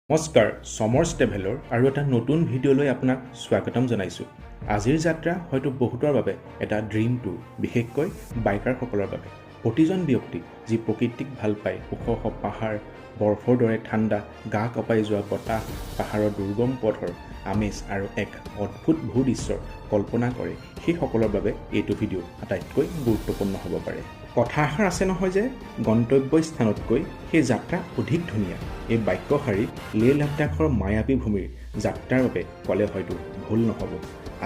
নমস্কাৰ সমৰ্স ট্ৰেভেলৰ আৰু এটা নতুন ভিডিঅ'লৈ আপোনাক স্বাগতম জনাইছোঁ। আজিৰ যাত্ৰা হয়তো বহুতৰ বাবে এটা ড্ৰিম টুৰ, বিশেষকৈ বাইকাৰসকলৰ বাবে। প্ৰতিজন ব্যক্তি যি প্ৰকৃতিক ভাল পায়, ওখ ওখ পাহাৰ, বৰফৰ দৰে ঠাণ্ডা, গা কঁপাই যোৱা বতাহ, পাহাৰৰ দুৰ্গম পথৰ আমেজ আৰু এক অদ্ভুত ভূদৃশ্যৰ কল্পনা কৰে, সেইসকলৰ বাবে এইটো ভিডিঅ' আটাইতকৈ গুৰুত্বপূৰ্ণ হ'ব পাৰে। কথা এষাৰ আছে নহয় যে গন্তব্য স্থানতকৈ সেই যাত্ৰা অধিক ধুনীয়া। এই বাক্যশাৰী লেহ লাডাখৰ মায়াবী ভূমিৰ যাত্ৰাৰ বাবে ক'লে হয়তো ভুল নহ'ব।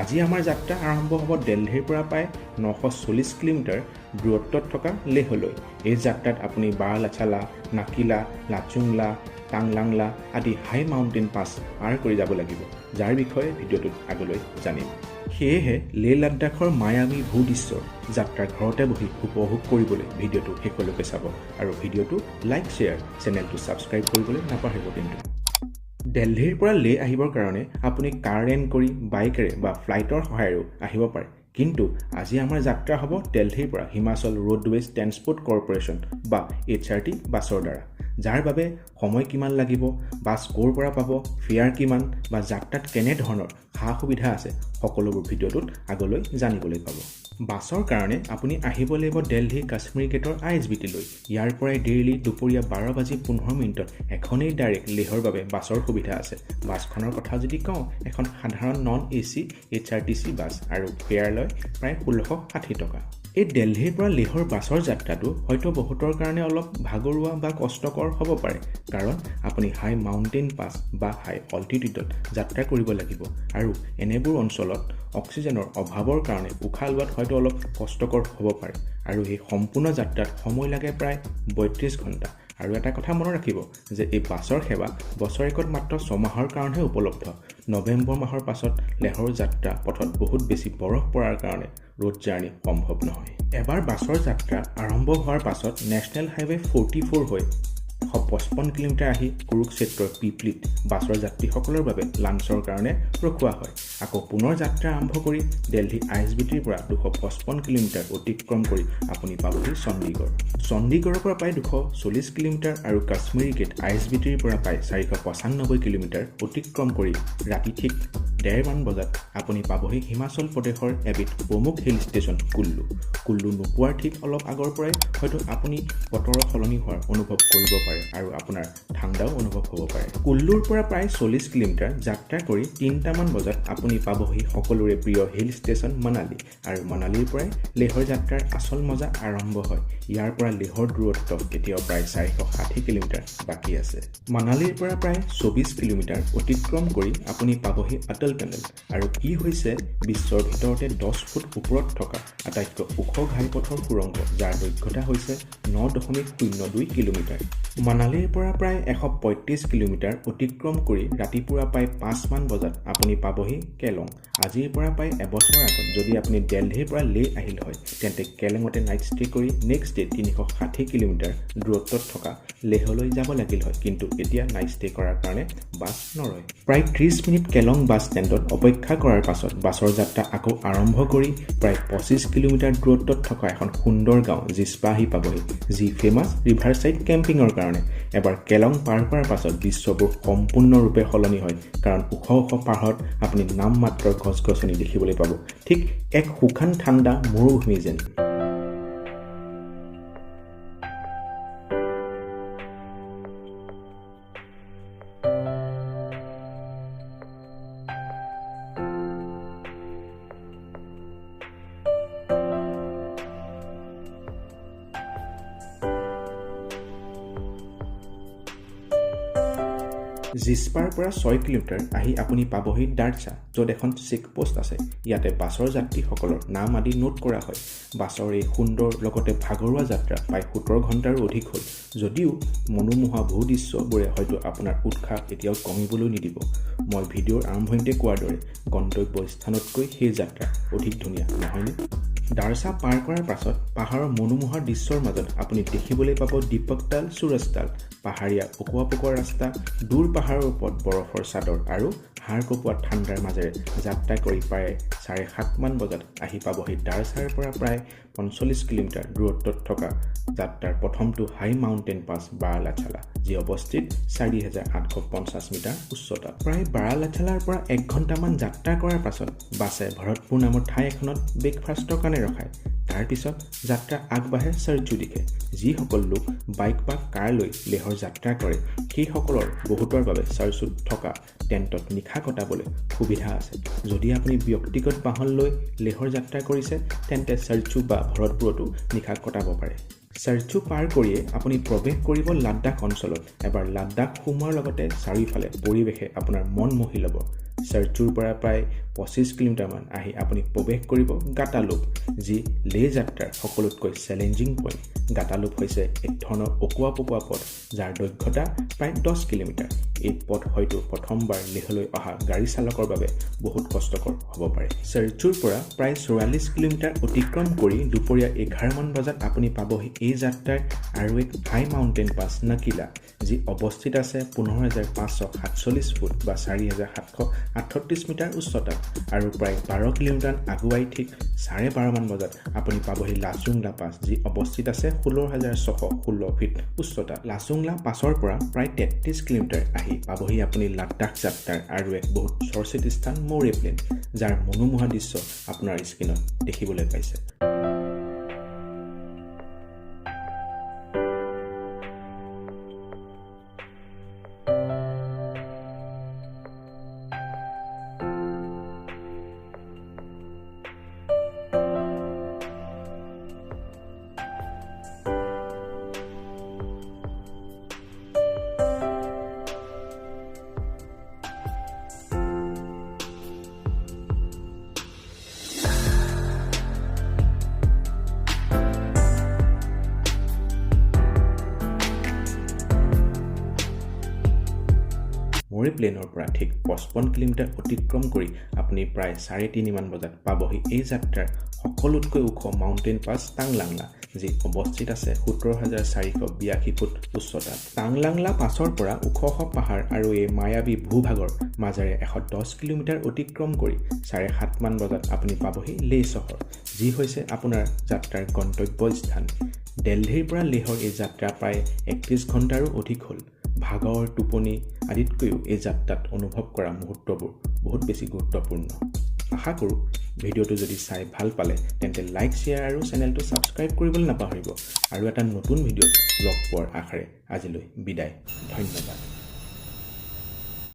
আজি আমাৰ যাত্ৰা আৰম্ভ হ'ব দিল্লীৰ পৰা প্ৰায় 940 কিলোমিটাৰ দূৰত্বত থকা লেহলৈ। এই যাত্ৰাত আপুনি বাৰালাচালা, নাকিলা, লাচুংলা, টাংলাংলা আদি হাই মাউণ্টেইন পাছ পাৰ কৰি যাব লাগিব, যাৰ বিষয়ে ভিডিঅ'টোত আগলৈ জানিম। সেয়েহে লেহ লাডাখৰ মায়াবী ভূদৃশ্যৰ যাত্ৰা ঘৰতে বহি উপভোগ কৰিবলৈ ভিডিঅ'টো শেষলৈকে চাব আৰু ভিডিঅ'টো লাইক, শ্বেয়াৰ, চেনেলটো ছাবস্ক্ৰাইব কৰিবলৈ নাপাহৰিব। কিন্তু দিল্লীৰ পৰা লেহ আহিবৰ কাৰণে আপুনি কাৰ ৰেণ্ট কৰি, বাইকেৰে বা ফ্লাইটৰ সহায়েৰেও আহিব পাৰে। কিন্তু আজি আমাৰ যাত্ৰা হ'ব দিল্লীৰ পৰা হিমাচল ৰোডৱেজ ট্ৰেন্সপৰ্ট কৰ্পোৰেশ্যন বা HRT বাছৰ দ্বাৰা, যাৰ বাবে সময় কিমান লাগিব, বাছ ক'ৰ পৰা পাব, ফেয়াৰ কিমান বা যাত্ৰাত কেনেধৰণৰ সা সুবিধা আছে, সকলোবোৰ ভিডিঅ'টোত আগলৈ জানিবলৈ পাব। বাছৰ কাৰণে আপুনি আহিব লাগিব দিল্লী কাশ্মীৰ গেটৰ ISBT লৈ। ইয়াৰ পৰাই ডেইলি দুপৰীয়া 12:15 এখনেই ডাইৰেক্ট লেহৰ বাবে বাছৰ সুবিধা আছে। বাছখনৰ কথা যদি কওঁ, এখন সাধাৰণ নন AC HRTC বাছ আৰু ফেয়াৰ লয় প্ৰায় 1660 টকা। এই দিল্লীৰ পৰা লেহৰ বাছৰ যাত্ৰাটো হয়তো বহুতৰ কাৰণে অলপ ভাগৰুৱা বা কষ্টকৰ হ'ব পাৰে, কাৰণ আপুনি হাই মাউণ্টেইন পাছ বা হাই অল্টিটিউডত যাত্ৰা কৰিব লাগিব আৰু এনেবোৰ অঞ্চলত অক্সিজেনৰ অভাৱৰ কাৰণে উশাহ লোৱাত হয়তো অলপ কষ্টকৰ হ'ব পাৰে। আৰু এই সম্পূৰ্ণ যাত্ৰাত সময় লাগে প্ৰায় 32 ঘণ্টা। আৰু এটা কথা মনত ৰাখিব যে এই বাছৰ সেৱা বছৰেকত মাত্ৰ 6 মাহৰ কাৰণেহে উপলব্ধ। নৱেম্বৰ মাহৰ পাছত লেহৰ যাত্ৰা পথত বহুত বেছি বৰফ পৰাৰ কাৰণে ৰোড জাৰ্ণি সম্ভৱ নহয়। এবাৰ বাছৰ যাত্ৰা আৰম্ভ হোৱাৰ পাছত নেশ্যনেল হাইৱে 44 হৈ 155 কিলোমিটাৰ আহি কুৰুক্ষেত্ৰৰ পিপলিত বাছৰ যাত্ৰীসকলৰ বাবে লাঞ্চৰ কাৰণে ৰখোৱা হয়। আকৌ পুনৰ যাত্ৰা আৰম্ভ কৰি দিল্লী ISBTৰ পৰা 255 কিলোমিটাৰ অতিক্ৰম কৰি আপুনি পাবহি চণ্ডীগড়। চণ্ডীগড়ৰ পৰা প্ৰায় 240 কিলোমিটাৰ আৰু কাশ্মীৰী গেট ISBTৰ পৰা প্ৰায় 495 কিলোমিটাৰ অতিক্ৰম কৰি ৰাতি ঠিক 1:30 বজাত আপুনি পাবহি হিমাচল প্ৰদেশৰ এবিধ প্ৰমুখ হিল ষ্টেচন কুল্লু। কুল্লু নোপোৱাৰ ঠিক অলপ আগৰ পৰাই হয়তো আপুনি বতৰৰ সলনি হোৱাৰ অনুভৱ কৰিব পাৰে আৰু আপোনাৰ ঠাণ্ডাও অনুভৱ হ'ব পাৰে। কুল্লুৰ পৰা প্ৰায় 40 কিলোমিটাৰ যাত্ৰা কৰি 3টামান বজাত আপুনি পাবহি সকলোৰে প্ৰিয় হিল ষ্টেচন মানালী। আৰু মানালীৰ পৰাই লেহৰ যাত্ৰাৰ আচল মজা আৰম্ভ হয়। ইয়াৰ পৰা লেহৰ দূৰত্ব এতিয়াও প্ৰায় 460 কিলোমিটাৰ বাকী আছে। মানালীৰ পৰা প্ৰায় 24 কিলোমিটাৰ অতিক্ৰম কৰি আপুনি পাবহি অটল টানেল। আৰু ই হৈছে বিশ্বৰ ভিতৰতে 10 ফুট ওপৰত থকা আটাইতকৈ ওখ ঘাইপথৰ সুৰংগ, যাৰ দৈৰ্ঘ্যতা হৈছে 9.02 কিলোমিটাৰ। মানালীৰ পৰা প্ৰায় 135 কিলোমিটাৰ অতিক্ৰম কৰি ৰাতিপুৱা প্ৰায় 5মান বজাত আপুনি পাবহি কেলং। আজিৰ পৰা প্ৰায় এবছৰ আগত যদি আপুনি দিল্লীৰ পৰা লেহ আহিল হয়, তেন্তে কেলঙতে নাইট ষ্টে কৰি নেক্সট ডে 360 কিলোমিটাৰ দূৰত্বত থকা লেহলৈ যাব লাগিল হয়। কিন্তু এতিয়া নাইট ষ্টে কৰাৰ কাৰণে বাছ নৰয়। প্ৰায় 30 মিনিট কেলং বাছ ষ্টেণ্ডত অপেক্ষা কৰাৰ পাছত বাছৰ যাত্ৰা আকৌ আৰম্ভ কৰি প্ৰায় 25 কিলোমিটাৰ দূৰত্বত থকা এখন সুন্দৰ গাঁও জিস্পা আহি পাবহি, যি ফেমাছ ৰিভাৰ ছাইড কেম্পিঙৰ কাৰণে। এবাৰ কেলং পাৰ কৰাৰ পাছত দৃশ্যবোৰ সম্পূৰ্ণৰূপে সলনি হয়, কাৰণ ওখ ওখ পাহাৰত আপুনি নামমাত্ৰৰ গছ-গছনি দেখিবলৈ পাব, ঠিক এক শুকান ঠাণ্ডা মৰুভূমি যেন। জিস্পাৰ পৰা 6 কিলোমিটাৰ আহি আপুনি পাবহি ডাৰ্চা, য'ত এখন চেকপোষ্ট আছে। ইয়াতে বাছৰ যাত্ৰীসকলৰ নাম আদি নোট কৰা হয়। বাছৰ এই সুন্দৰ লগতে ভাগৰুৱা যাত্ৰা প্ৰায় 17 ঘণ্টাৰো অধিক হ'ল, যদিও মনোমোহা ভূদৃশ্যবোৰে হয়তো আপোনাৰ উৎসাহ এতিয়াও কমিবলৈ নিদিব। মই ভিডিঅ'ৰ আৰম্ভণিতে কোৱাৰ দৰে গন্তব্য স্থানতকৈ সেই যাত্ৰা অধিক ধুনীয়া, নহয়নে? ডাৰ্চা পাৰ কৰাৰ পাছত পাহাৰৰ মনোমোহা দৃশ্যৰ মাজত আপুনি দেখিবলৈ পাব দীপকতাল, সুৰজতাল, পাহাৰীয়া অকোৱা পকোৱা ৰাস্তা, দূৰ পাহাৰৰ ওপৰত বৰফৰ চাদৰ আৰু হাড় কঁপোৱা ঠাণ্ডাৰ মাজেৰে যাত্ৰা কৰি প্ৰায় 7:30 মান বজাত আহি পাবহি দাৰচাৰ পৰা প্ৰায় 45 কিলোমিটাৰ দূৰত্বত থকা যাত্ৰাৰ প্ৰথমটো হাই মাউণ্টেইন পাছ বাৰালাচালা, যি অৱস্থিত 4,850 মিটাৰ উচ্চতাত। প্ৰায় বাৰালাচালাৰ পৰা 1 ঘণ্টামান যাত্ৰা কৰাৰ পাছত বাছে ভৰতপুৰ নামৰ ঠাই এখনত ব্ৰেকফাষ্টৰ কাৰণে ৰখায়। তাৰ পিছত যাত্ৰা আগবাঢ়ে চৰ্চু দিশে। যিসকল লোক বাইক বা কাৰ লৈ লেহৰ যাত্ৰা কৰে সেইসকলৰ বহুতৰ বাবে চৰ্চুত থকা টেণ্টত নিশা কটাবলৈ সুবিধা আছে। যদি আপুনি ব্যক্তিগত বাহন লৈ লেহৰ যাত্ৰা কৰিছে তেন্তে চৰ্চু বা ভৰতপুৰতো নিশা কটাব পাৰে। চৰ্চু পাৰ কৰিয়ে আপুনি প্ৰৱেশ কৰিব লাডাখ অঞ্চলত। এবাৰ লাডাখ সোমোৱাৰ লগতে চাৰিওফালে পৰিৱেশে আপোনাৰ মন মোহি ল'ব। চৰ্চুৰ পৰা প্ৰায় 25 কিলোমিটাৰমান আহি আপুনি প্ৰৱেশ কৰিব গাটালোপ, যি লে যাত্ৰাৰ সকলোতকৈ চেলেঞ্জিং পইণ্ট। গাটালোপ হৈছে এক ধৰণৰ অকোৱা পকোৱা পথ যাৰ দৈৰ্ঘ্যতা প্ৰায় 10 কিলোমিটাৰ। এই পথ হয়তো প্ৰথমবাৰ লেহলৈ অহা গাড়ী চালকৰ বাবে বহুত কষ্টকৰ হ'ব পাৰে। চৰ্চুৰ পৰা প্ৰায় 44 কিলোমিটাৰ অতিক্ৰম কৰি দুপৰীয়া 11 মান বজাত আপুনি পাবহি এই যাত্ৰাৰ আৰু এক হাই মাউণ্টেইন পাছ নকিলা, যি অৱস্থিত আছে 15,547 ফুট বা 4,738 মিটাৰ উচ্চতাত। আৰু প্ৰায় 12 কিলোমিটাৰ আগুৱাই ঠিক 12:30 মান বজাত আপুনি পাবহি লাচুংলা পাছ, যি অৱস্থিত আছে 16,616 ফিট উচ্চতাত। লাচুংলা পাছৰ পৰা প্ৰায় 33 কিলোমিটাৰ আহি পাবহি আপুনি লাডাখ যাত্ৰাৰ আৰু এক বহুত চৰ্চিত স্থান মৌৰে প্লেন, যাৰ মনোমোহা দৃশ্য আপোনাৰ স্ক্ৰীণত দেখিবলৈ পাইছে। মৌৰে প্লেনৰ পৰা ঠিক 55 কিলোমিটাৰ অতিক্ৰম কৰি আপুনি প্ৰায় 3:30 মান বজাত পাবহি এই যাত্ৰাৰ সকলোতকৈ ওখ মাউণ্টেইন পাছ টাংলাংলা, যি অৱস্থিত আছে 17,482 ফুট উচ্চতাত। টাংলাংলা পাছৰ পৰা ওখ পাহাৰ আৰু এই মায়াবী ভূভাগৰ মাজেৰে 110 কিলোমিটাৰ অতিক্ৰম কৰি 7:30 মান বজাত আপুনি পাবহি লেহ চহৰ, যি হৈছে আপোনাৰ যাত্ৰাৰ গন্তব্য স্থান। দিল্লীৰ পৰা লেহৰ এই যাত্ৰা প্ৰায় 31 ঘণ্টাৰো অধিক হ'ল। ভাগৰ, টোপনি আদিতকৈও এই যাত্ৰাত অনুভৱ কৰা মুহূৰ্তবোৰ বহুত বেছি গুৰুত্বপূৰ্ণ। আশা কৰোঁ ভিডিঅ'টো যদি চাই ভাল পালে তেন্তে লাইক, শ্বেয়াৰ আৰু চেনেলটো ছাবস্ক্ৰাইব কৰিবলৈ নাপাহৰিব। আৰু এটা নতুন ভিডিঅ'ত লগ পোৱাৰ আশাৰে আজিলৈ বিদায়। ধন্যবাদ।